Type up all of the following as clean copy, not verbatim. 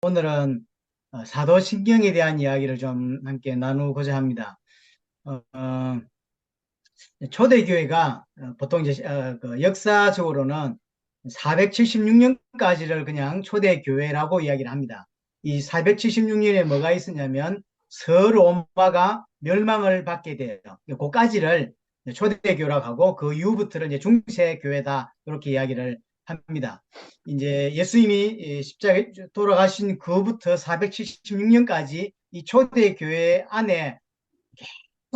오늘은 사도신경에 대한 이야기를 좀 함께 나누고자 합니다. 어, 어, 초대교회가 보통 이제 그 역사적으로는 476년까지를 그냥 초대교회라고 이야기를 합니다. 이 476년에 뭐가 있었냐면 서로마가 멸망을 받게 돼요. 그까지를 초대교회라고 하고 그 이후부터는 이제 중세교회다 이렇게 이야기를 합니다. 이제 예수님이 십자가에 돌아가신 그부터 476년까지 이 초대교회 안에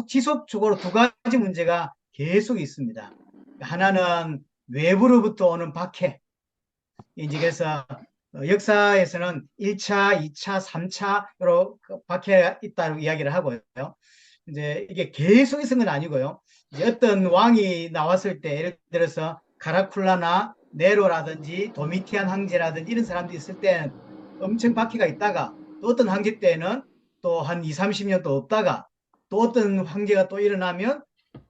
지속적으로 두 가지 문제가 계속 있습니다. 하나는 외부로부터 오는 박해. 이제 그래서 역사에서는 1차, 2차, 3차로 박해가 있다고 이야기를 하고요. 이제 이게 계속 있은 건 아니고요. 이제 어떤 왕이 나왔을 때 예를 들어서 가라쿨라나 네로라든지 도미티안 황제라든지 이런 사람들이 있을 때는 엄청 박해가 있다가 또 어떤 황제 때는 또 한 2, 30년 또 없다가 또 어떤 황제가 또 일어나면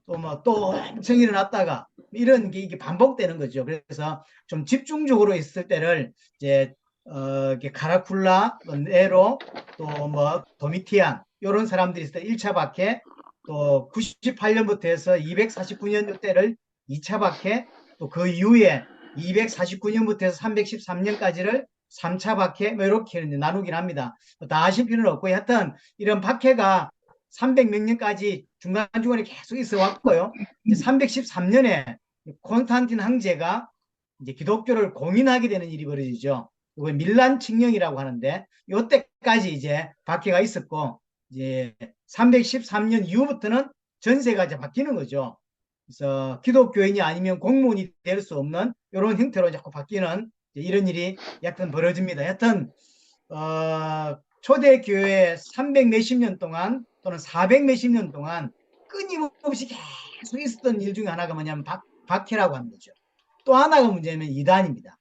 또 뭐 또 엄청 일어났다가 이런 게 이게 반복되는 거죠. 그래서 좀 집중적으로 있을 때를 이제 이렇게 카라쿨라, 뭐 네로, 또 뭐 도미티안 이런 사람들이 있을 때 1차 박해, 또 98년부터 해서 249년 때를 2차 박해, 또 그 이후에 249년부터 해서 313년까지를 3차 박해, 뭐 이렇게 나누긴 합니다. 다 아실 필요는 없고, 하여튼 이런 박해가 300 몇 년까지 중간중간에 계속 있어 왔고요. 이제 313년에 콘스탄틴 황제가 이제 기독교를 공인하게 되는 일이 벌어지죠. 이거 밀란 칙령이라고 하는데 이때까지 이제 박해가 있었고 이제 313년 이후부터는 전세가 이제 바뀌는 거죠. 그래서 기독교인이 아니면 공무원이 될 수 없는 이런 형태로 자꾸 바뀌는 이런 일이 약간 벌어집니다. 하여튼 초대교회 300 몇십 년 동안 또는 400 몇십 년 동안 끊임없이 계속 있었던 일 중에 하나가 뭐냐면 박해라고 하는 거죠. 또 하나가 문제는 이단입니다.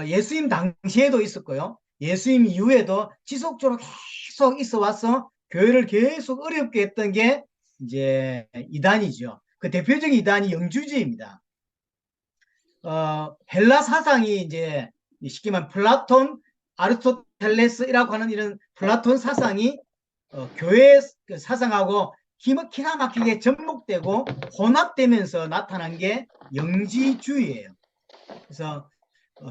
예수님 당시에도 있었고요. 예수님 이후에도 지속적으로 계속 있어 와서 교회를 계속 어렵게 했던 게 이제 이단이죠. 그 대표적인 이단이 영주주의입니다. 헬라 사상이 이제 쉽게 말하면 플라톤, 아르스토텔레스라고 하는 이런 플라톤 사상이 교회 그 사상하고 기가 막히게 접목되고 혼합되면서 나타난 게 영지주의예요. 그래서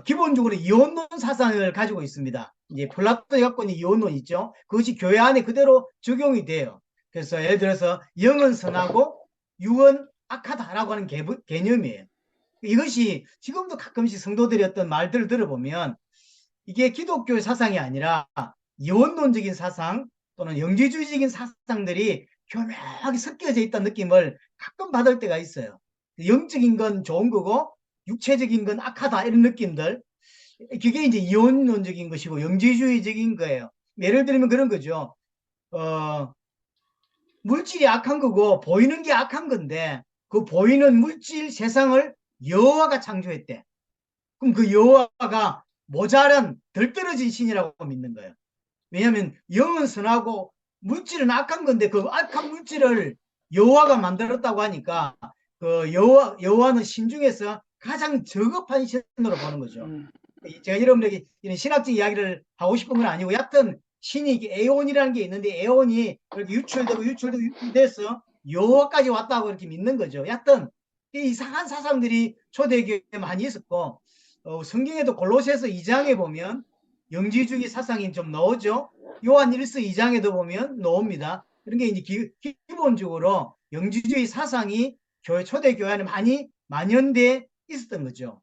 기본적으로 이원론 사상을 가지고 있습니다. 이제 플라톤이 갖고 있는 이원론 있죠. 그것이 교회 안에 그대로 적용이 돼요. 그래서 예를 들어서 영은 선하고 육은 악하다라고 하는 개념이에요. 이것이 지금도 가끔씩 성도들이 어떤 말들을 들어보면 이게 기독교 사상이 아니라 이원론적인 사상 또는 영지주의적인 사상들이 교묘하게 섞여져 있다는 느낌을 가끔 받을 때가 있어요. 영적인 건 좋은 거고 육체적인 건 악하다 이런 느낌들, 그게 이제 이원론적인 것이고 영지주의적인 거예요. 예를 들면 그런 거죠. 어, 물질이 악한 거고 보이는 게 악한 건데 그 보이는 물질 세상을 여호와가 창조했대. 그럼 그 여호와가 모자란 덜 떨어진 신이라고 믿는 거예요. 왜냐하면 영은 선하고 물질은 악한 건데 그 악한 물질을 여호와가 만들었다고 하니까 그 여호와는 신 중에서 가장 저급한 신으로 보는 거죠. 제가 여러분에게 이런 신학적 이야기를 하고 싶은 건 아니고 여하튼 신이 에온이라는 게 있는데 에온이 그렇게 유출되고 유출돼서 여호와까지 왔다고 이렇게 믿는 거죠. 여하튼 이상한 사상들이 초대교회에 많이 있었고 성경에도 골로새서 2장에 보면 영지주의 사상이 좀 나오죠. 요한 1서 2장에도 보면 나옵니다. 그런 게 이제 기본적으로 영지주의 사상이 초대교회 안에 많이 만연돼 있었던 거죠.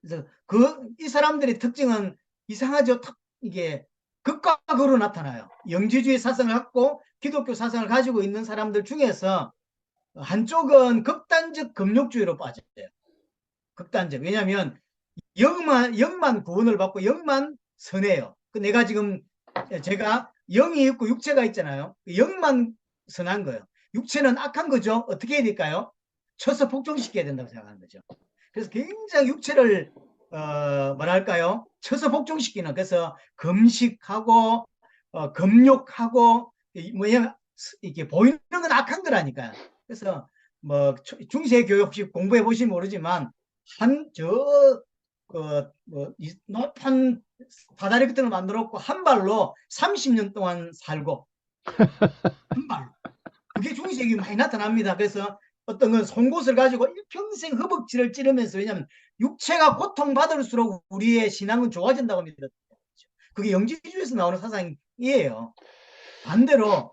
그래서 이 사람들의 특징은 이상하죠. 이게 극과 극으로 나타나요. 영지주의 사상을 갖고 기독교 사상을 가지고 있는 사람들 중에서 한쪽은 극단적 금욕주의로 빠져요. 극단적. 왜냐하면 영만 구원을 받고 영만 선해요. 내가 지금 제가 영이 있고 육체가 있잖아요. 영만 선한 거예요. 육체는 악한 거죠. 어떻게 해야 될까요? 쳐서 복종시켜야 된다고 생각하는 거죠. 그래서 굉장히 육체를 뭐랄까요? 쳐서 복종시키는. 그래서 금식하고 금욕하고 뭐냐 이렇게 보이는 건 악한 거라니까요. 그래서 뭐 중세 교육 혹시 공부해 보시면 모르지만 한저 뭐 높은 다다리 같은 걸 만들었고 한 발로 30년 동안 살고 한 발로. 그게 중의색이 많이 나타납니다. 그래서 어떤 건 송곳을 가지고 일평생 허벅지를 찌르면서, 왜냐하면 육체가 고통받을수록 우리의 신앙은 좋아진다고 합니다. 그게 영지주의에서 나오는 사상이에요. 반대로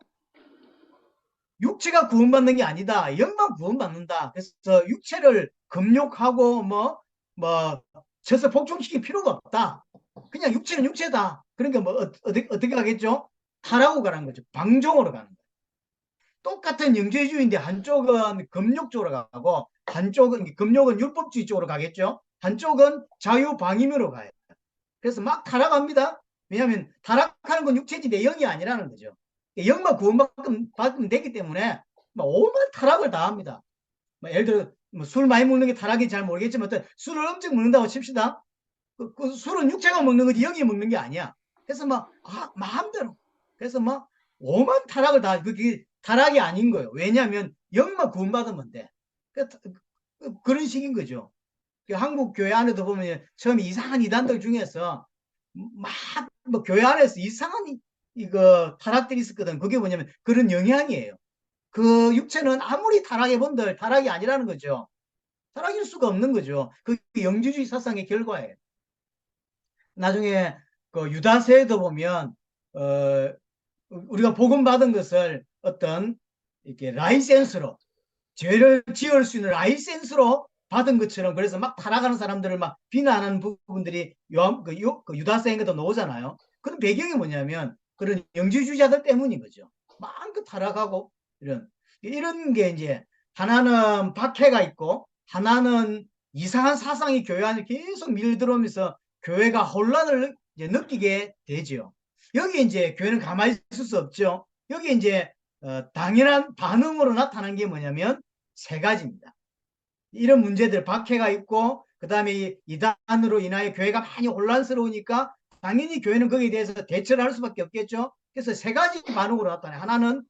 육체가 구원받는 게 아니다. 영만 구원받는다. 그래서 육체를 금욕하고 뭐 쳐서 복종시킬 필요가 없다. 그냥 육체는 육체다. 그러니까 뭐 어떻게 하겠죠? 타라고 가는 거죠. 방종으로 가는 거죠. 똑같은 영지주의인데 한쪽은 금욕 쪽으로 가고 한쪽은 금욕은 율법주의 쪽으로 가겠죠. 한쪽은 자유방임으로 가요. 그래서 막 타락합니다. 왜냐하면 타락하는 건 육체지 내 영이 아니라는 거죠. 영만 구원받으면 되기 때문에 막 오만 타락을 다 합니다. 예를 들어 술 많이 먹는 게 타락인지 잘 모르겠지만 술을 엄청 먹는다고 칩시다. 그 술은 육체가 먹는 거지 영이 먹는 게 아니야. 그래서 막 마음대로. 그래서 막 오만 타락을 다, 그게 타락이 아닌 거예요. 왜냐하면 영만 구원받으면 돼. 그런 식인 거죠. 한국 교회 안에도 보면 처음에 이상한 이단들 중에서 막 뭐 교회 안에서 이상한 이거 타락들이 있었거든. 그게 뭐냐면 그런 영향이에요. 그 육체는 아무리 타락해 본들 타락이 아니라는 거죠. 타락일 수가 없는 거죠. 그 영지주의 사상의 결과예요. 나중에 그 유다서에도 보면 우리가 복음 받은 것을 어떤 이렇게 라이센스로, 죄를 지을 수 있는 라이센스로 받은 것처럼, 그래서 막 타락하는 사람들을 막 비난하는 부분들이 그 유다서에도 나오잖아요. 그런 배경이 뭐냐면 그런 영지주의자들 때문인 거죠. 마음껏 타락하고 이런 게 이제 하나는 박해가 있고 하나는 이상한 사상이 교회 안에 계속 밀들어오면서 교회가 혼란을 이제 느끼게 되죠. 여기 이제 교회는 가만히 있을 수 없죠. 여기 이제 당연한 반응으로 나타난 게 뭐냐면 세 가지입니다. 이런 문제들, 박해가 있고 그 다음에 이단으로 인하여 교회가 많이 혼란스러우니까 당연히 교회는 거기에 대해서 대처를 할 수밖에 없겠죠. 그래서 세 가지 반응으로 나타나요. 하나는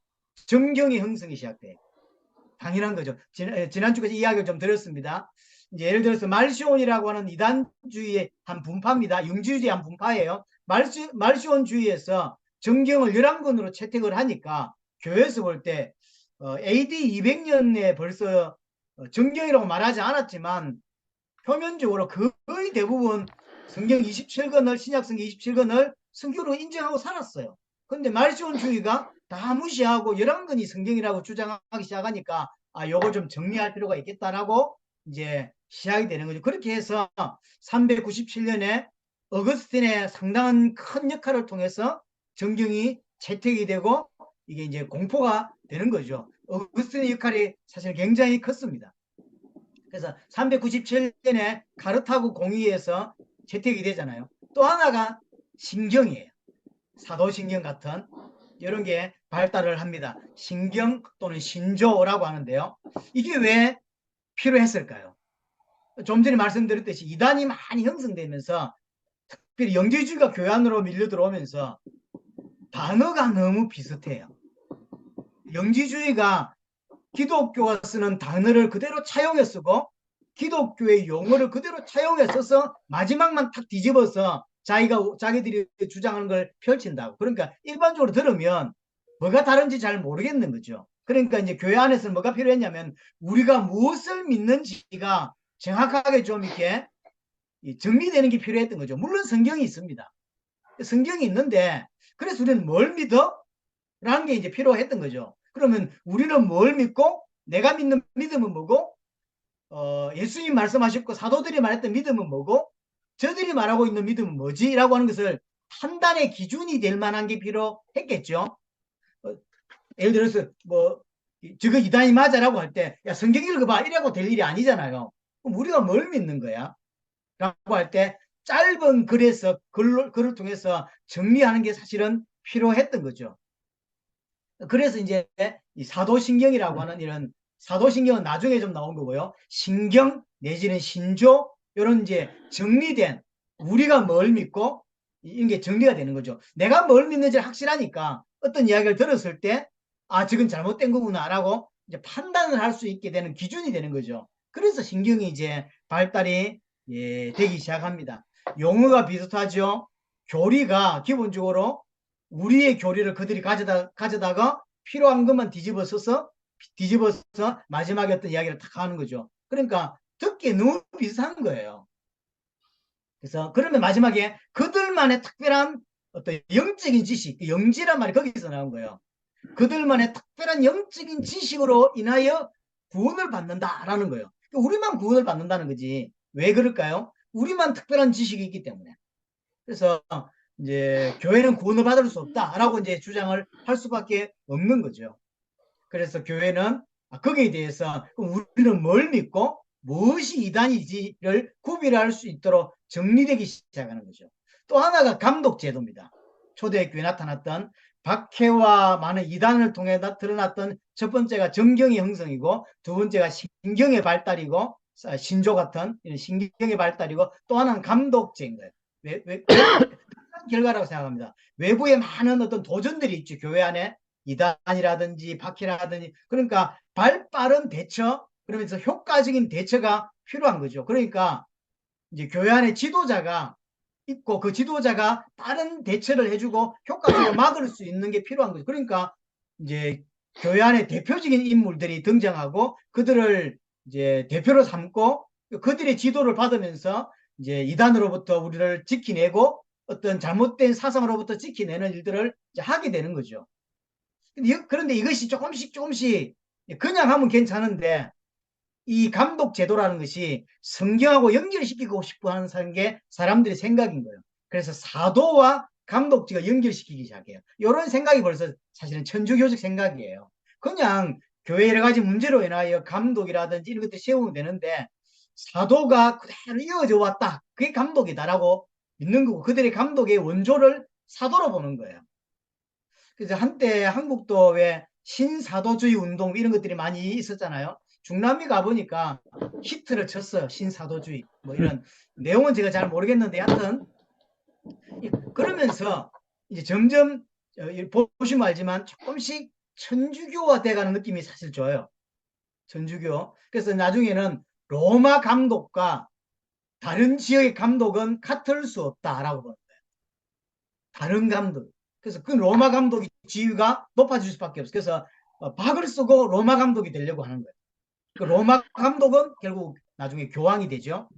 정경의 형성이 시작돼요. 당연한 거죠. 지난주까지 이야기를 좀 드렸습니다. 이제 예를 들어서 말시온이라고 하는 이단주의의 한 분파입니다. 영지주의의 한 분파예요. 말시온주의에서 정경을 11권으로 채택을 하니까 교회에서 볼 때 AD 200년에 벌써 정경이라고 말하지 않았지만 표면적으로 거의 대부분 성경 27권을, 신약성경 27권을 성경으로 인정하고 살았어요. 그런데 말시온주의가 다 무시하고 11권이 성경이라고 주장하기 시작하니까 요걸 좀 정리할 필요가 있겠다라고 이제 시작이 되는 거죠. 그렇게 해서 397년에 어거스틴의 상당한 큰 역할을 통해서 정경이 채택이 되고 이게 이제 공포가 되는 거죠. 어거스틴의 역할이 사실 굉장히 컸습니다. 그래서 397년에 카르타고 공의에서 채택이 되잖아요. 또 하나가 신경이에요. 사도신경 같은 이런 게 발달을 합니다. 신경 또는 신조라고 하는데요. 이게 왜 필요했을까요? 좀 전에 말씀드렸듯이 이단이 많이 형성되면서 특별히 영지주의가 교회 안으로 밀려 들어오면서 단어가 너무 비슷해요. 영지주의가 기독교가 쓰는 단어를 그대로 차용해 쓰고 기독교의 용어를 그대로 차용해 써서 마지막만 탁 뒤집어서 자기들이 주장하는 걸 펼친다고. 그러니까 일반적으로 들으면 뭐가 다른지 잘 모르겠는 거죠. 그러니까 이제 교회 안에서는 뭐가 필요했냐면 우리가 무엇을 믿는지가 정확하게 좀 이렇게 정리되는 게 필요했던 거죠. 물론 성경이 있습니다. 성경이 있는데 그래서 우리는 뭘 믿어? 라는 게 이제 필요했던 거죠. 그러면 우리는 뭘 믿고 내가 믿는 믿음은 뭐고 예수님 말씀하셨고 사도들이 말했던 믿음은 뭐고 저들이 말하고 있는 믿음은 뭐지? 라고 하는 것을 판단의 기준이 될 만한 게 필요했겠죠. 예를 들어서 뭐 저거 이단이 맞아라고 할 때 야 성경 읽어봐 이라고 될 일이 아니잖아요. 그럼 우리가 뭘 믿는 거야? 라고 할 때 짧은 글에서 글을 통해서 정리하는 게 사실은 필요했던 거죠. 그래서 이제 이 사도신경이라고 하는 이런 사도신경은 나중에 좀 나온 거고요. 신경 내지는 신조 이런 이제 정리된 우리가 뭘 믿고 이런 게 정리가 되는 거죠. 내가 뭘 믿는지 확실하니까 어떤 이야기를 들었을 때 저건 잘못된 거구나라고 이제 판단을 할 수 있게 되는 기준이 되는 거죠. 그래서 신경이 이제 발달이 되기 시작합니다. 용어가 비슷하죠. 교리가 기본적으로 우리의 교리를 그들이 가져다가 필요한 것만 뒤집어서 마지막에 어떤 이야기를 탁 하는 거죠. 그러니까 듣기에 너무 비슷한 거예요. 그래서 그러면 마지막에 그들만의 특별한 어떤 영적인 지식, 그 영지란 말이 거기서 나온 거예요. 그들만의 특별한 영적인 지식으로 인하여 구원을 받는다라는 거예요. 우리만 구원을 받는다는 거지. 왜 그럴까요? 우리만 특별한 지식이 있기 때문에. 그래서 이제 교회는 구원을 받을 수 없다라고 이제 주장을 할 수밖에 없는 거죠. 그래서 교회는 거기에 대해서 우리는 뭘 믿고 무엇이 이단이지를 구별할 수 있도록 정리되기 시작하는 거죠. 또 하나가 감독제도입니다. 초대교회에 나타났던 박해와 많은 이단을 통해 드러났던 첫 번째가 정경의 형성이고 두 번째가 신경의 발달이고 신조 같은 신경의 발달이고 또 하나는 감독제인 거예요. 왜 결과라고 생각합니다. 외부에 많은 어떤 도전들이 있죠. 교회 안에 이단이라든지 박해라든지 그러니까 발빠른 대처 그러면서 효과적인 대처가 필요한 거죠. 그러니까 이제 교회 안에 지도자가 있고 그 지도자가 빠른 대처를 해주고 효과적으로 막을 수 있는 게 필요한 거죠. 그러니까 이제 교회 안에 대표적인 인물들이 등장하고 그들을 이제 대표로 삼고 그들의 지도를 받으면서 이제 이단으로부터 우리를 지키내고 어떤 잘못된 사상으로부터 지키내는 일들을 하게 되는 거죠. 그런데 이것이 조금씩 그냥 하면 괜찮은데 이 감독 제도라는 것이 성경하고 연결시키고 싶어 하는 게 사람들의 생각인 거예요. 그래서 사도와 감독지가 연결시키기 시작해요. 이런 생각이 벌써 사실은 천주교적 생각이에요. 그냥 교회 여러 가지 문제로 인하여 감독이라든지 이런 것들 세우면 되는데 사도가 그대로 이어져 왔다. 그게 감독이다라고 믿는 거고 그들의 감독의 원조를 사도로 보는 거예요. 그래서 한때 한국도 왜 신사도주의 운동 이런 것들이 많이 있었잖아요. 중남미 가보니까 히트를 쳤어요. 신사도주의. 뭐 이런 내용은 제가 잘 모르겠는데 하여튼 그러면서 이제 점점 보시면 알지만 조금씩 천주교화 돼가는 느낌이 사실 줘요. 천주교. 그래서 나중에는 로마 감독과 다른 지역의 감독은 같을 수 없다라고 보는 거예요. 다른 감독. 그래서 그 로마 감독의 지위가 높아질 수밖에 없어요. 그래서 박을 쓰고 로마 감독이 되려고 하는 거예요. 그 로마 감독은 결국 나중에 교황이 되죠.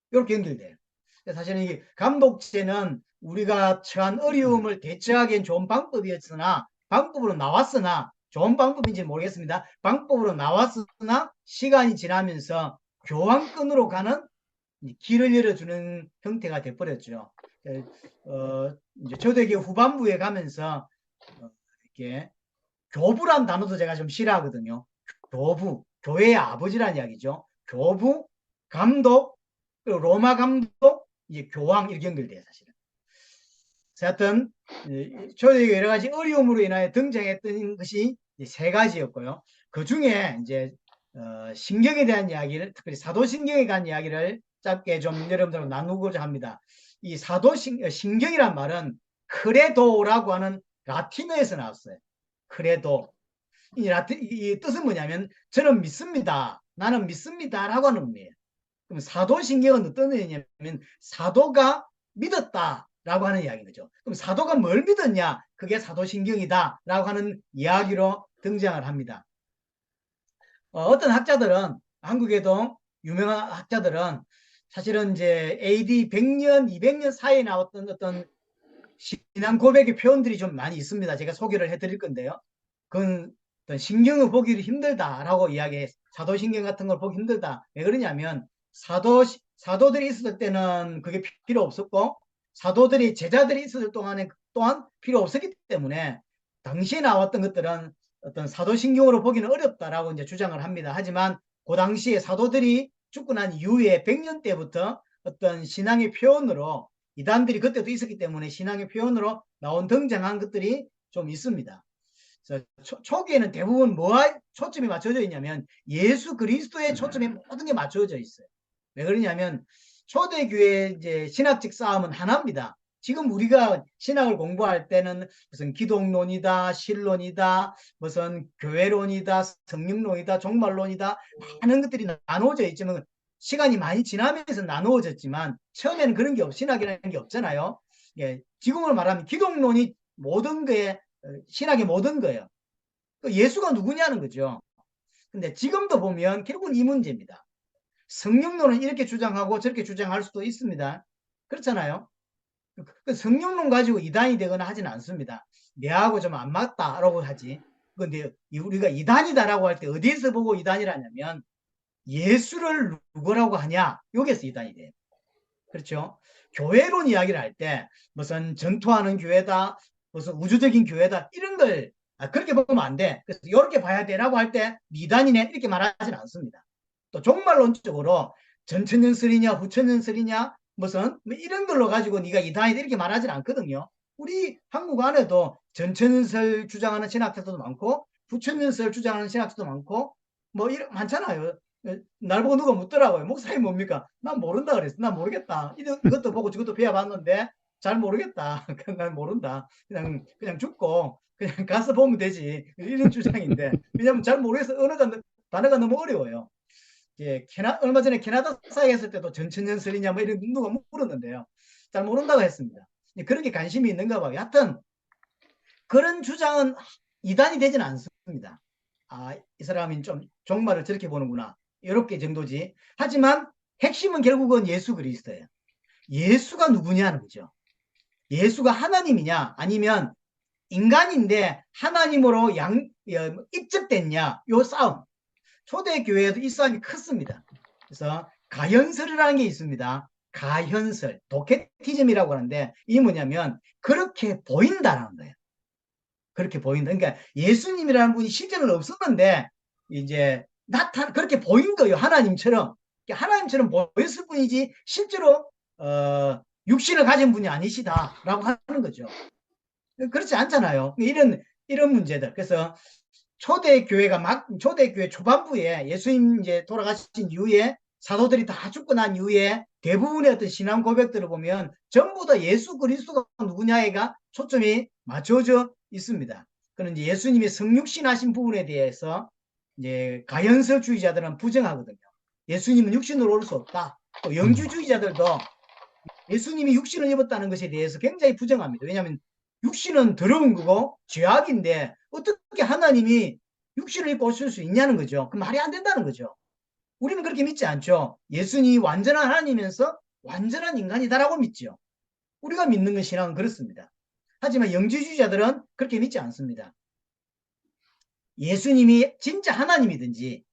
이렇게 연결돼요. 사실은 이 감독제는 우리가 처한 어려움을 대처하기엔 좋은 방법이었으나 방법으로 나왔으나 좋은 방법인지 모르겠습니다. 방법으로 나왔으나 시간이 지나면서 교황권으로 가는 길을 열어주는 형태가 돼버렸죠. 이제 초대교 후반부에 가면서 이렇게 교부란 단어도 제가 좀 싫어하거든요. 교부, 교회의 아버지란 이야기죠. 교부, 감독, 그리고 로마 감독, 이제 교황 이렇게 연결돼요, 사실은. 하여튼 초대교 여러 가지 어려움으로 인하여 등장했던 것이 세 가지였고요. 그 중에 이제 신경에 대한 이야기를 특별히 사도신경에 관한 이야기를 짧게 좀 여러분들과 나누고자 합니다. 이 사도신경이란 말은 크레도라고 하는 라틴어에서 나왔어요. 크레도. 이 뜻은 뭐냐면 저는 믿습니다. 나는 믿습니다. 라고 하는 의미예요. 그럼 사도신경은 어떤 의미냐면 사도가 믿었다. 라고 하는 이야기인 거죠. 그럼 사도가 뭘 믿었냐? 그게 사도신경이다. 라고 하는 이야기로 등장을 합니다. 어떤 학자들은 한국에도 유명한 학자들은 사실은 이제 AD 100년, 200년 사이에 나왔던 어떤 신앙 고백의 표현들이 좀 많이 있습니다. 제가 소개를 해드릴 건데요. 그건 어떤 신경을 보기 힘들다라고 이야기해. 사도신경 같은 걸 보기 힘들다. 왜 그러냐면 사도들이 있었을 때는 그게 필요 없었고 사도들이 제자들이 있었을 동안에 또한 필요 없었기 때문에 당시에 나왔던 것들은 어떤 사도신경으로 보기는 어렵다라고 이제 주장을 합니다. 하지만 그 당시에 사도들이 죽고 난 이후에 100년 때부터 어떤 신앙의 표현으로 이단들이 그때도 있었기 때문에 신앙의 표현으로 나온 등장한 것들이 좀 있습니다. 그래서 초기에는 대부분 뭐에 초점이 맞춰져 있냐면 예수 그리스도의 초점이 모든 게 맞춰져 있어요. 왜 그러냐면 초대교회 이제 신학적 싸움은 하나입니다. 지금 우리가 신학을 공부할 때는 무슨 기독론이다, 신론이다, 무슨 교회론이다, 성령론이다, 종말론이다 많은 것들이 나누어져 있지만 시간이 많이 지나면서 나누어졌지만 처음에는 그런 게 신학이라는 게 없잖아요. 예, 지금으로 말하면 기독론이 모든 거에 신학의 모든 거예요. 예수가 누구냐는 거죠. 근데 지금도 보면 결국은 이 문제입니다. 성령론은 이렇게 주장하고 저렇게 주장할 수도 있습니다. 그렇잖아요. 그 성령론 가지고 이단이 되거나 하지는 않습니다. 내하고 좀 안 맞다라고 하지. 근데 우리가 이단이다라고 할 때 어디에서 보고 이단이라냐면 예수를 누구라고 하냐 여기에서 이단이 돼요. 그렇죠? 교회론 이야기를 할 때 무슨 전투하는 교회다, 무슨 우주적인 교회다 이런 걸 그렇게 보면 안 돼. 그래서 이렇게 봐야 돼라고 할 때 이단이네 이렇게 말하지는 않습니다. 또 종말론적으로 전천년설이냐 후천년설이냐 무슨 뭐 이런 걸로 가지고 네가 이단이다 이렇게 말하지는 않거든요. 우리 한국 안에도 전천년설 주장하는 신학자도 많고 후천년설 주장하는 신학자도 많고 뭐 이런 많잖아요. 날 보고 누가 묻더라고요. 목사님 뭡니까? 난 모른다 그랬어. 난 모르겠다. 이것도 보고 저것도 배워봤는데 잘 모르겠다. 난 모른다. 그냥 죽고 그냥 가서 보면 되지. 이런 주장인데 왜냐면 잘 모르겠어. 단어가 너무 어려워요. 예, 얼마 전에 캐나다 사회 했을 때도 전천년설이냐 뭐 이런 누가 물었는데요. 잘 모른다고 했습니다. 그렇게 관심이 있는가 봐요. 하여튼 그런 주장은 이단이 되지는 않습니다. 아, 이 사람이 좀 종말을 저렇게 보는구나. 이렇게 정도지. 하지만 핵심은 결국은 예수 그리스도예요. 예수가 누구냐는 거죠. 예수가 하나님이냐 아니면 인간인데 하나님으로 입적됐냐 요 싸움. 초대교회에도 이 싸움이 컸습니다. 그래서 가현설이라는 게 있습니다. 가현설, 도케티즘이라고 하는데 이게 뭐냐면 그렇게 보인다라는 거예요. 그렇게 보인다. 그러니까 예수님이라는 분이 실제로는 없었는데 이제 그렇게 보인 거예요. 하나님처럼. 하나님처럼 보였을 뿐이지 실제로 육신을 가진 분이 아니시다라고 하는 거죠. 그렇지 않잖아요. 이런 문제들. 그래서 초대교회 초반부에 예수님 이제 돌아가신 이후에 사도들이 다 죽고 난 이후에 대부분의 어떤 신앙 고백들을 보면 전부 다 예수 그리스도가 누구냐에가 초점이 맞춰져 있습니다. 그런 이제 예수님이 성육신 하신 부분에 대해서 이제 가현설주의자들은 부정하거든요. 예수님은 육신으로 올 수 없다. 또 영주주의자들도 예수님이 육신을 입었다는 것에 대해서 굉장히 부정합니다. 왜냐하면 육신은 더러운 거고 죄악인데 어떻게 하나님이 육신을 입고 오실 수 있냐는 거죠. 그 말이 안 된다는 거죠. 우리는 그렇게 믿지 않죠. 예수님이 완전한 하나님이면서 완전한 인간이다라고 믿죠. 우리가 믿는 건 신앙은 그렇습니다. 하지만 영지주의자들은 그렇게 믿지 않습니다. 예수님이 진짜 하나님이든지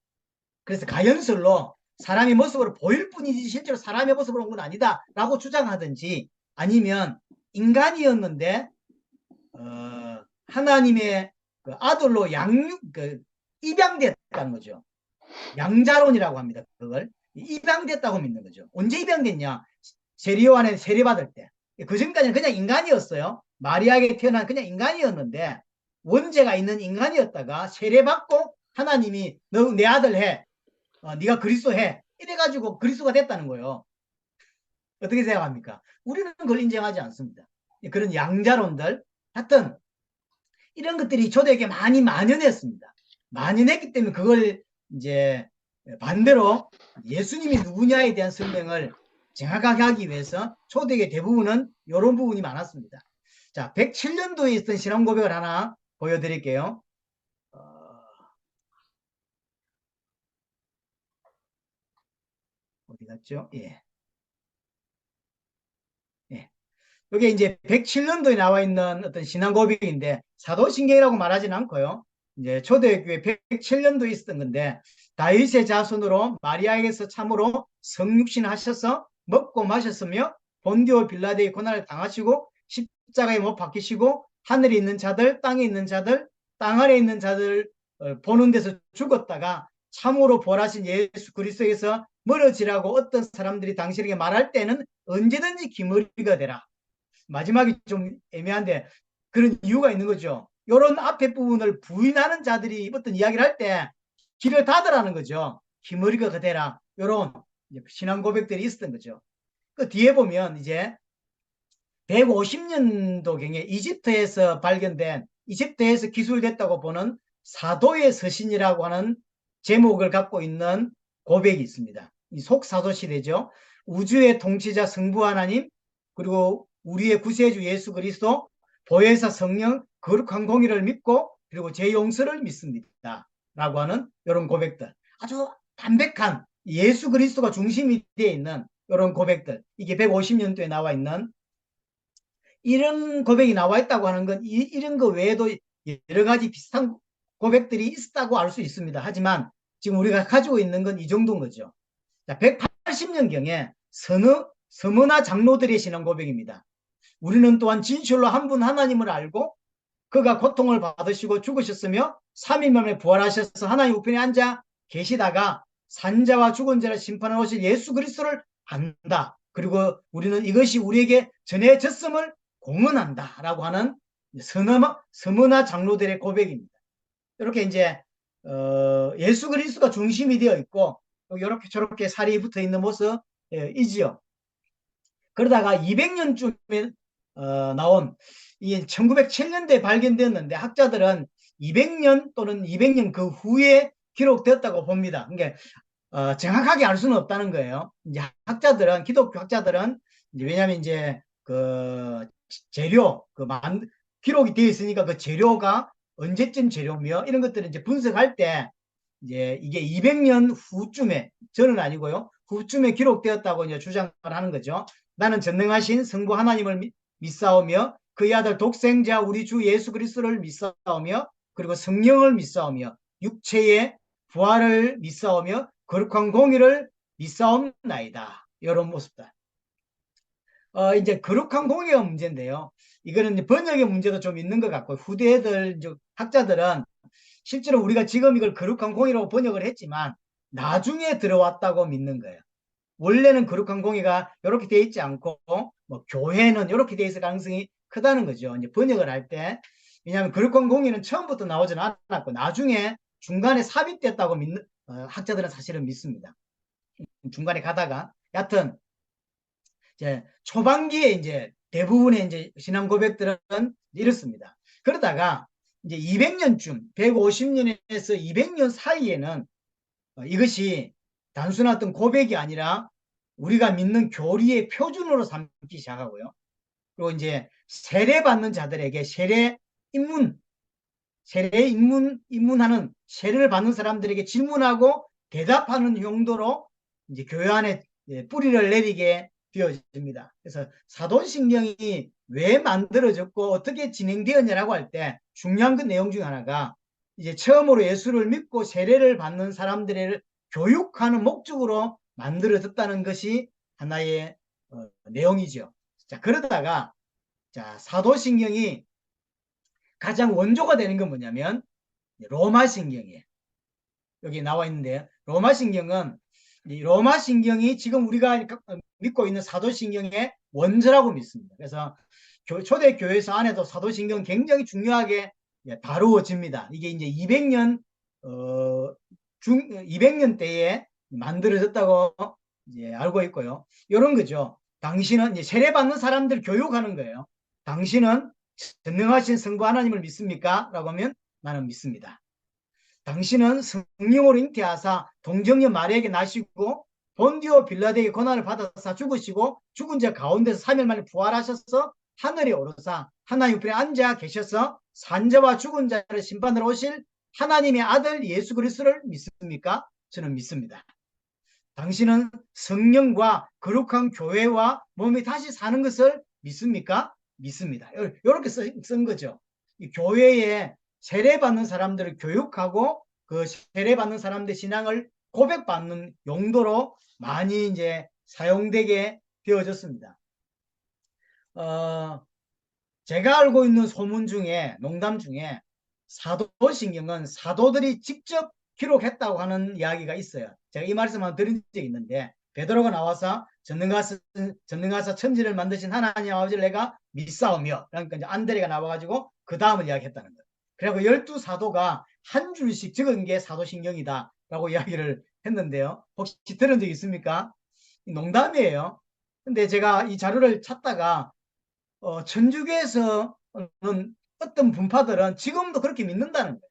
그래서 가연설로 사람의 모습으로 보일 뿐이지 실제로 사람의 모습으로 온 건 아니다 라고 주장하든지 아니면 인간이었는데 하나님의 그 아들로 입양됐다는 거죠. 양자론이라고 합니다. 그걸 입양됐다고 믿는 거죠. 언제 입양됐냐? 세리요한에 세례받을 때. 그 전까지는 그냥 인간이었어요. 마리아에게 태어난 그냥 인간이었는데 원죄가 있는 인간이었다가 세례받고 하나님이 너 내 아들 해. 네가 그리스도 해. 이래가지고 그리스도가 됐다는 거예요. 어떻게 생각합니까? 우리는 그걸 인정하지 않습니다. 그런 양자론들. 하여튼 이런 것들이 초대에게 많이 만연했습니다. 만연했기 때문에 그걸 이제 반대로 예수님이 누구냐에 대한 설명을 정확하게 하기 위해서 초대의 대부분은 이런 부분이 많았습니다. 자, 107년도에 있던 신앙 고백을 하나 보여드릴게요. 어디 갔죠? 예. 예. 이게 이제 107년도에 나와 있는 어떤 신앙 고백인데 사도신경이라고 말하지는 않고요. 이제 초대교회 107년도에 있었던 건데 다윗의 자손으로 마리아에게서 참으로 성육신 하셔서 먹고 마셨으며 본디오 빌라데의 고난을 당하시고 십자가에 못 박히시고 하늘에 있는 자들 땅에 있는 자들 땅 아래에 있는 자들 보는 데서 죽었다가 참으로 부활하신 예수 그리스도에서 멀어지라고 어떤 사람들이 당신에게 말할 때는 언제든지 기머리가 되라. 마지막이 좀 애매한데 그런 이유가 있는 거죠. 이런 앞에 부분을 부인하는 자들이 어떤 이야기를 할 때 길을 닫으라는 거죠. 기머리가 그대라. 이런 신앙 고백들이 있었던 거죠. 그 뒤에 보면 이제 150년도경에 이집트에서 기술됐다고 보는 사도의 서신이라고 하는 제목을 갖고 있는 고백이 있습니다. 이 속사도 시대죠. 우주의 통치자 성부 하나님 그리고 우리의 구세주 예수 그리스도, 보혜사 성령, 거룩한 공의를 믿고 그리고 제 용서를 믿습니다. 라고 하는 이런 고백들. 아주 담백한 예수 그리스도가 중심이 되어 있는 이런 고백들. 이게 150년도에 나와 있는 이런 고백이 나와 있다고 하는 건 이런 거 외에도 여러 가지 비슷한 고백들이 있다고 알 수 있습니다. 하지만 지금 우리가 가지고 있는 건 이 정도인 거죠. 180년경에 서머나 장로들의 신앙 고백입니다. 우리는 또한 진실로 한 분 하나님을 알고 그가 고통을 받으시고 죽으셨으며 3일 만에 부활하셔서 하나님 우편에 앉아 계시다가 산자와 죽은 자를 심판하러 오실 예수 그리스도를 안다. 그리고 우리는 이것이 우리에게 전해졌음을 공언한다. 라고 하는 서머나 장로들의 고백입니다. 이렇게 이제 예수 그리스도가 중심이 되어 있고 이렇게 저렇게 살이 붙어 있는 모습이지요. 그러다가 200년쯤에 나온 이 1907년대에 발견되었는데 학자들은 200년 또는 200년 그 후에 기록되었다고 봅니다. 그러니까 정확하게 알 수는 없다는 거예요. 이제 학자들은 기독교 학자들은 이제 왜냐하면 이제 그 재료 기록이 되어 있으니까 그 재료가 언제쯤 재료며 이런 것들을 이제 분석할 때 이제 이게 200년 후쯤에 저는 아니고요 후쯤에 기록되었다고 이제 주장을 하는 거죠. 나는 전능하신 성부 하나님을 믿사오며 그의 아들 독생자 우리 주 예수 그리스도를 믿사오며 그리고 성령을 믿사오며 육체의 부활을 믿사오며 거룩한 공의를 믿사옵나이다. 이런 모습들. 이제 거룩한 공의가 문제인데요. 이거는 이제 번역의 문제도 좀 있는 것 같고 후대들 학자들은 실제로 우리가 지금 이걸 거룩한 공의라고 번역을 했지만 나중에 들어왔다고 믿는 거예요. 원래는 거룩한 공의가 이렇게 되어 있지 않고 뭐 교회는 이렇게 되어 있을 가능성이 크다는 거죠. 이제 번역을 할 때. 왜냐하면 거룩한 공의는 처음부터 나오지는 않았고 나중에 중간에 삽입됐다고 믿는 학자들은 사실은 믿습니다. 중간에 가다가 여하튼 이제 초반기에 이제 대부분의 이제 신앙 고백들은 이렇습니다. 그러다가 이제 200년쯤 150년에서 200년 사이에는 이것이 단순한 어떤 고백이 아니라 우리가 믿는 교리의 표준으로 삼기 시작하고요. 그리고 이제 세례받는 자들에게 입문하는 세례를 받는 사람들에게 질문하고 대답하는 용도로 이제 교회 안에 뿌리를 내리게 되어집니다. 그래서 사도신경이 왜 만들어졌고 어떻게 진행되었냐라고 할 때 중요한 그 내용 중 하나가 이제 처음으로 예수를 믿고 세례를 받는 사람들을 교육하는 목적으로 만들어졌다는 것이 하나의 내용이죠. 자, 그러다가 자, 사도신경이 가장 원조가 되는 건 뭐냐면 로마신경이에요. 여기 나와 있는데 로마신경은 이 로마신경이 지금 우리가 믿고 있는 사도신경의 원조라고 믿습니다. 그래서 초대교회에서 안에도 사도신경 굉장히 중요하게 다루어집니다. 이게 이제 200년대에 만들어졌다고 이제 알고 있고요. 이런 거죠. 당신은 이제 세례받는 사람들 교육하는 거예요. 당신은 전능하신 성부 하나님을 믿습니까? 라고 하면 나는 믿습니다. 당신은 성령으로 잉태하사 동정녀 마리아에게 나시고 본디오 빌라드에게 고난을 받아서 죽으시고 죽은 자 가운데서 3일 만에 부활하셔서 하늘에 오르사 하나님 우편에 앉아 계셔서 산자와 죽은 자를 심판하러 오실 하나님의 아들 예수 그리스도를 믿습니까? 저는 믿습니다. 당신은 성령과 거룩한 교회와 몸이 다시 사는 것을 믿습니까? 믿습니다. 이렇게 쓴 거죠. 이 교회에 세례받는 사람들을 교육하고 그 세례받는 사람들의 신앙을 고백받는 용도로 많이 이제 사용되게 되어졌습니다. 제가 알고 있는 소문 중에 농담 중에 사도신경은 사도들이 직접 기록했다고 하는 이야기가 있어요. 제가 이 말씀을 드린 적이 있는데 베드로가 나와서 전능하사 천지를 만드신 하나님 아버지를 내가 믿사오며 그러니까 이제 안드레가 나와가지고 그 다음을 이야기했다는 거예요. 그리고 12사도가 한 줄씩 적은 게 사도신경이다 라고 이야기를 했는데요. 혹시 들은 적 있습니까? 농담이에요. 근데 제가 이 자료를 찾다가 천주교에서는 어떤 분파들은 지금도 그렇게 믿는다는 거예요.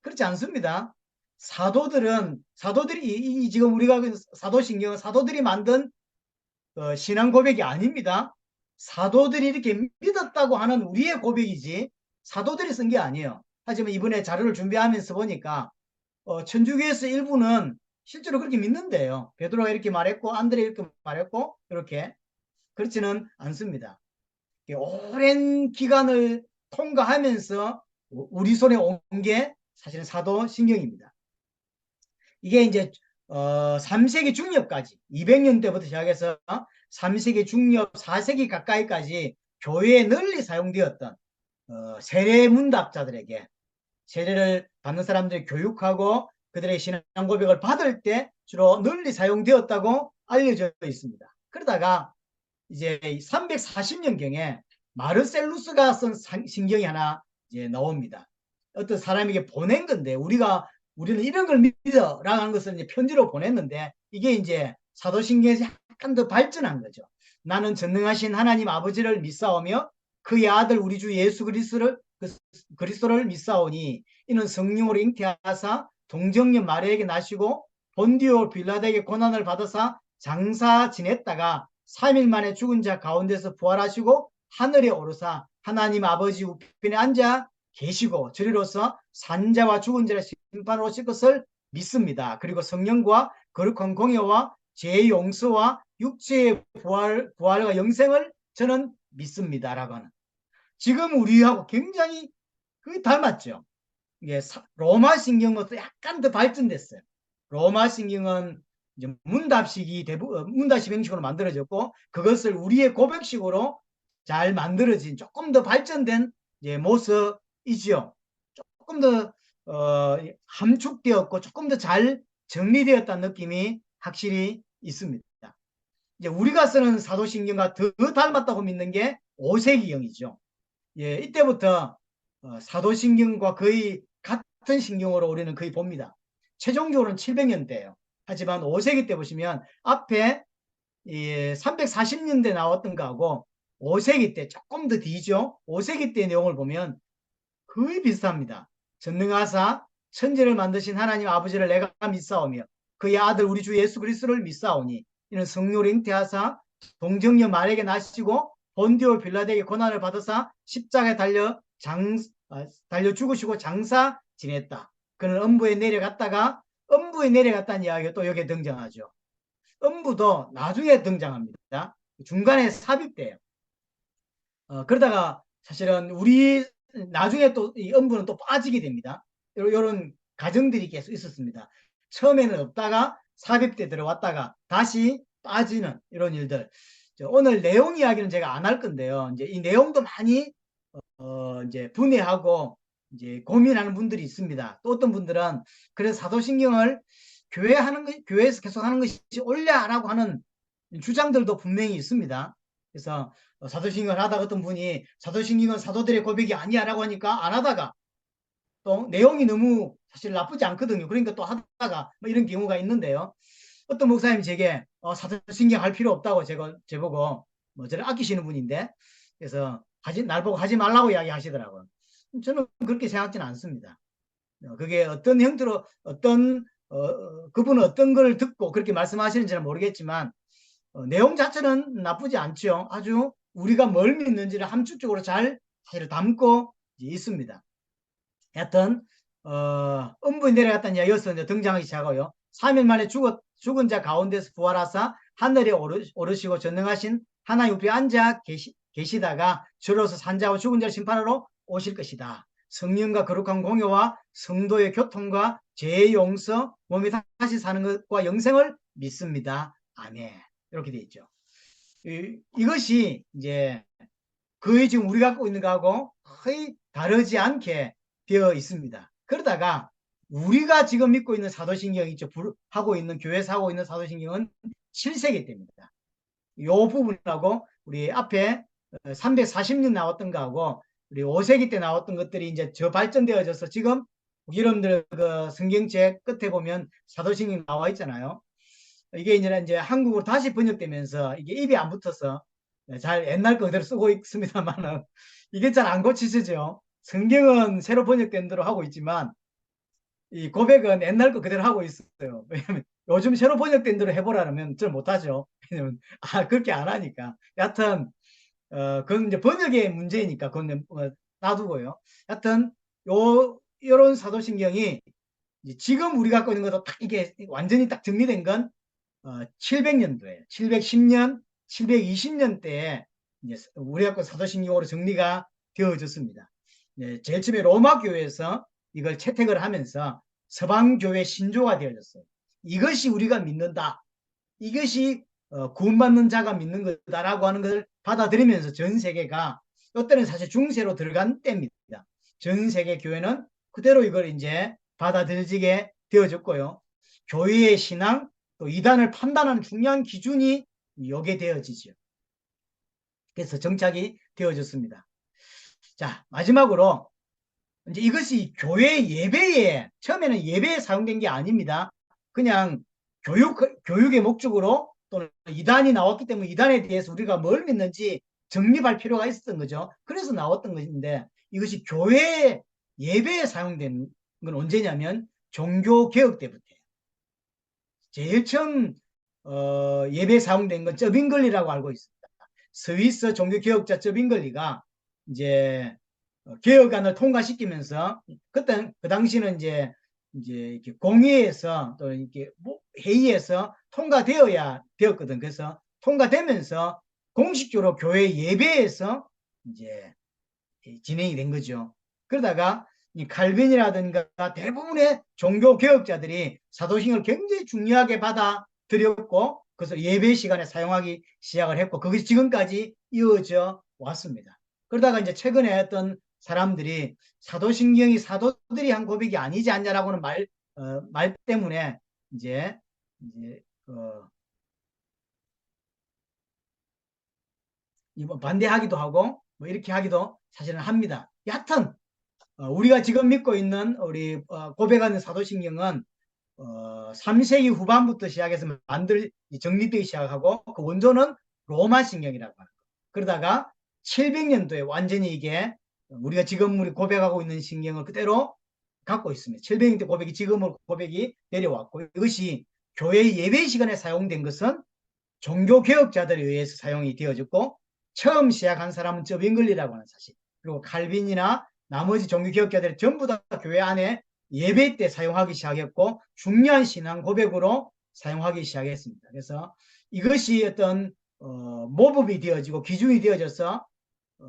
그렇지 않습니다. 사도들이 지금 우리가 사도신경은 사도들이 만든 신앙 고백이 아닙니다. 사도들이 이렇게 믿었다고 하는 우리의 고백이지 사도들이 쓴 게 아니에요. 하지만 이번에 자료를 준비하면서 보니까 천주교에서 일부는 실제로 그렇게 믿는데요. 베드로가 이렇게 말했고 안드레 이렇게 말했고 이렇게 그렇지는 않습니다. 오랜 기간을 통과하면서 우리 손에 온 게 사실은 사도신경입니다. 이게 이제 3세기 중엽까지 200년대부터 시작해서 3세기 중엽 4세기 가까이까지 교회에 널리 사용되었던 세례 문답자들에게 세례를 받는 사람들이 교육하고 그들의 신앙 고백을 받을 때 주로 널리 사용되었다고 알려져 있습니다. 그러다가 이제 340년경에 마르셀루스가 쓴 신경이 하나 이제 나옵니다. 어떤 사람에게 보낸 건데 우리는 이런 걸 믿어라고 하는 것을 이제 편지로 보냈는데 이게 이제 사도신경에서 약간 더 발전한 거죠. 나는 전능하신 하나님 아버지를 믿사오며 그의 아들 우리 주 예수 그리스도를 믿사오니 이는 성령으로 잉태하사 동정녀 마리아에게 나시고 본디오 빌라도에게 고난을 받아사 장사 지냈다가 3일 만에 죽은 자 가운데서 부활하시고 하늘에 오르사 하나님 아버지 우편에 앉아 계시고 저리로서 산자와 죽은 자를 심판하러 오실 것을 믿습니다. 그리고 성령과 거룩한 공예와 죄의 용서와 육체의 부활과 영생을 저는 믿습니다. 라고 하는. 지금 우리하고 굉장히 닮았죠. 이게 로마 신경부터 약간 더 발전됐어요. 로마 신경은 이제 문답식 형식으로 만들어졌고 그것을 우리의 고백식으로 잘 만들어진 조금 더 발전된 이제 모습이지요. 조금 더 함축되었고 조금 더 잘 정리되었다는 느낌이 확실히 있습니다. 이제 우리가 쓰는 사도신경과 더 닮았다고 믿는 게 오세기경이죠. 예, 이때부터 사도신경과 거의 같은 신경으로 우리는 거의 봅니다. 최종적으로는 700년대예요. 하지만 5세기 때 보시면 앞에 340년대 나왔던 거하고 5세기 때 조금 더 뒤죠. 5세기 때 내용을 보면 거의 비슷합니다. 전능하사 천지를 만드신 하나님 아버지를 내가 믿사오며 그의 아들 우리 주 예수 그리스도를 믿사오니 이는 성령으로 잉태하사 동정녀 마리아에게 나시고 본디오 빌라도에게 고난을 받아사 십자가에 달려 죽으시고 장사 지냈다. 그는 음부에 내려갔다는 이야기가 또 여기에 등장하죠. 음부도 나중에 등장합니다. 중간에 삽입돼요. 그러다가 사실은 우리 나중에 또 이 음부는 또 빠지게 됩니다. 이런 과정들이 계속 있었습니다. 처음에는 없다가 삽입돼 들어왔다가 다시 빠지는 이런 일들. 오늘 내용 이야기는 제가 안 할 건데요. 이제 이 내용도 많이 이제 분해하고 이제 고민하는 분들이 있습니다. 또 어떤 분들은 그래서 사도신경을 교회에서 계속 하는 것이 옳냐라고 하는 주장들도 분명히 있습니다. 그래서 사도신경을 하다가 어떤 분이 사도신경은 사도들의 고백이 아니야라고 하니까 안 하다가 또 내용이 너무 사실 나쁘지 않거든요. 그러니까 또 하다가 뭐 이런 경우가 있는데요. 어떤 목사님이 제게 사도신경 할 필요 없다고 제보고 뭐 저를 아끼시는 분인데 그래서 날 보고 하지 말라고 이야기하시더라고요. 저는 그렇게 생각지는 않습니다. 그게 어떤 형태로 그분은 어떤 걸 듣고 그렇게 말씀하시는지는 모르겠지만 내용 자체는 나쁘지 않죠. 아주 우리가 뭘 믿는지를 함축적으로 잘 사실 담고 있습니다. 하여튼 음부에 내려갔다는 이야기에서 이제 등장하기 시작하고요. 3일 만에 죽은 자 가운데서 부활하사 하늘에 오르시고 전능하신 하나님 옆에 앉아 계시다가 주로서 산자와 죽은 자를 심판하러 오실 것이다. 성령과 거룩한 공효와 성도의 교통과 죄의 용서, 몸이 다시 사는 것과 영생을 믿습니다. 아멘. 이렇게 되어 있죠. 이것이 이제 거의 지금 우리가 갖고 있는 거하고 거의 다르지 않게 되어 있습니다. 그러다가 우리가 지금 믿고 있는 사도신경 있죠. 하고 있는 교회에서 하고 있는 사도신경은 7세기 때입니다. 이 부분하고 우리 앞에 340년 나왔던 거하고 우리 5세기 때 나왔던 것들이 이제 저 발전되어져서 지금 여러분들 그 성경책 끝에 보면 사도신경 나와 있잖아요. 이게 이제 한국으로 다시 번역되면서 이게 입이 안 붙어서 잘 옛날 거 그대로 쓰고 있습니다만은 이게 잘 안 고치시죠. 성경은 새로 번역된 대로 하고 있지만 이 고백은 옛날 거 그대로 하고 있어요. 왜냐하면 요즘 새로 번역된 대로 해보라면 잘 못하죠. 왜냐면 그렇게 안 하니까. 여하튼 그건 이제 번역의 문제니까 그건 놔두고요. 하여튼 요런 사도신경이 지금 우리가 갖고 있는 것도 딱 이게 완전히 딱 정리된 건 700년도에요. 710년, 720년대에 이제 우리 갖고 사도신경으로 정리가 되어졌습니다. 제일 처음에 로마 교회에서 이걸 채택을 하면서 서방교회 신조가 되어졌어요. 이것이 우리가 믿는다. 이것이 구원받는 자가 믿는 거다라고 하는 것을 받아들이면서 전 세계가 이때는 사실 중세로 들어간 때입니다. 전 세계 교회는 그대로 이걸 이제 받아들이게 되어졌고요. 교회의 신앙 또 이단을 판단하는 중요한 기준이 여기에 되어지죠. 그래서 정착이 되어졌습니다. 자, 마지막으로 이제 이것이 교회 예배에 처음에는 예배에 사용된 게 아닙니다. 그냥 교육의 목적으로 또는 이단이 나왔기 때문에 이단에 대해서 우리가 뭘 믿는지 정립할 필요가 있었던 거죠. 그래서 나왔던 것인데 이것이 교회 예배에 사용된 건 언제냐면 종교개혁 때부터예요. 제일 처음 예배에 사용된 건 쩌빙글리라고 알고 있습니다. 스위스 종교개혁자 쩌빙글리가 이제 개혁안을 통과시키면서 그때 그 당시는 이제 이렇게 공의에서 또 이렇게 회의에서 통과되어야 되었거든. 그래서 통과되면서 공식적으로 교회 예배에서 이제 진행이 된 거죠. 그러다가 이 칼빈이라든가 대부분의 종교 개혁자들이 사도신경을 굉장히 중요하게 받아들였고 그래서 예배 시간에 사용하기 시작을 했고 그것이 지금까지 이어져 왔습니다. 그러다가 이제 최근에 어떤 사람들이 사도신경이 사도들이 한 고백이 아니지 않냐라고는 말 때문에 이제 반대하기도 하고 뭐 이렇게 하기도 사실은 합니다. 여하튼 우리가 지금 믿고 있는 우리 고백하는 사도신경은 3세기 후반부터 시작해서 정리되기 시작하고 그 원조는 로마 신경이라고 하는 거. 그러다가 700년도에 완전히 이게 우리가 지금 우리 고백하고 있는 신경을 그대로 갖고 있습니다. 700년대 고백이 지금은 고백이 내려왔고 이것이 교회 예배 시간에 사용된 것은 종교개혁자들에 의해서 사용이 되어졌고 처음 시작한 사람은 쩌빙글리라고 하는 사실 그리고 칼빈이나 나머지 종교개혁자들이 전부 다 교회 안에 예배 때 사용하기 시작했고 중요한 신앙 고백으로 사용하기 시작했습니다. 그래서 이것이 어떤 모범이 되어지고 기준이 되어져서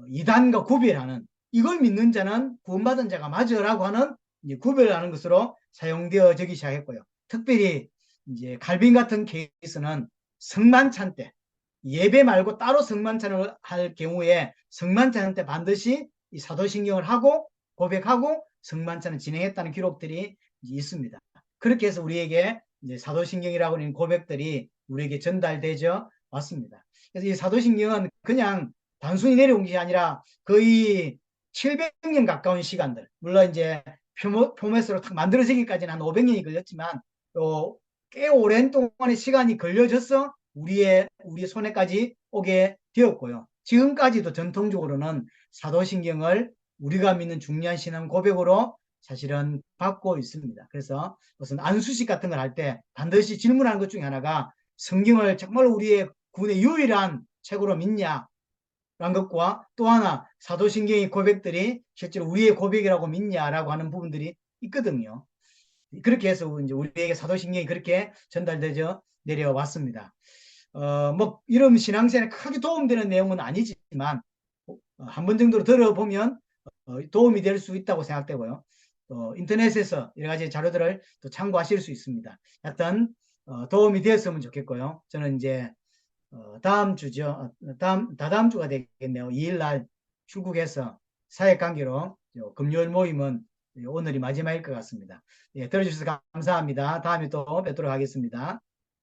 이단과 구별하는 이걸 믿는 자는 구원받은 자가 맞으라고 하는 구별하는 것으로 사용되어지기 시작했고요. 특별히 이제 칼빈 같은 케이스는 성만찬 때 예배 말고 따로 성만찬을 할 경우에 성만찬 때 반드시 이 사도신경을 하고 고백하고 성만찬을 진행했다는 기록들이 있습니다. 그렇게 해서 우리에게 이제 사도신경이라고 하는 고백들이 우리에게 전달되죠 왔습니다. 그래서 이 사도신경은 그냥 단순히 내려온 것이 아니라 거의 700년 가까운 시간들 물론 이제 표면으로 탁 만들어지기까지는 한 500년이 걸렸지만 또 꽤 오랜 동안의 시간이 걸려져서 우리 손에까지 오게 되었고요. 지금까지도 전통적으로는 사도신경을 우리가 믿는 중요한 신앙 고백으로 사실은 받고 있습니다. 그래서 무슨 안수식 같은 걸 할 때 반드시 질문하는 것 중에 하나가 성경을 정말 우리의 구원의 유일한 책으로 믿냐? 라는 것과 또 하나 사도신경의 고백들이 실제로 우리의 고백이라고 믿냐라고 하는 부분들이 있거든요. 그렇게 해서 이제 우리에게 사도신경이 그렇게 전달되어 내려왔습니다. 뭐 이런 신앙생활에 크게 도움되는 내용은 아니지만 한 번 정도 들어보면 도움이 될 수 있다고 생각되고요. 인터넷에서 여러 가지 자료들을 또 참고하실 수 있습니다. 하여튼 도움이 되었으면 좋겠고요. 저는 이제 다음 주죠. 다다음 주가 되겠네요. 2일 날 출국해서 사역관계로 금요일 모임은 오늘이 마지막일 것 같습니다. 예, 들어주셔서 감사합니다. 다음에 또 뵙도록 하겠습니다.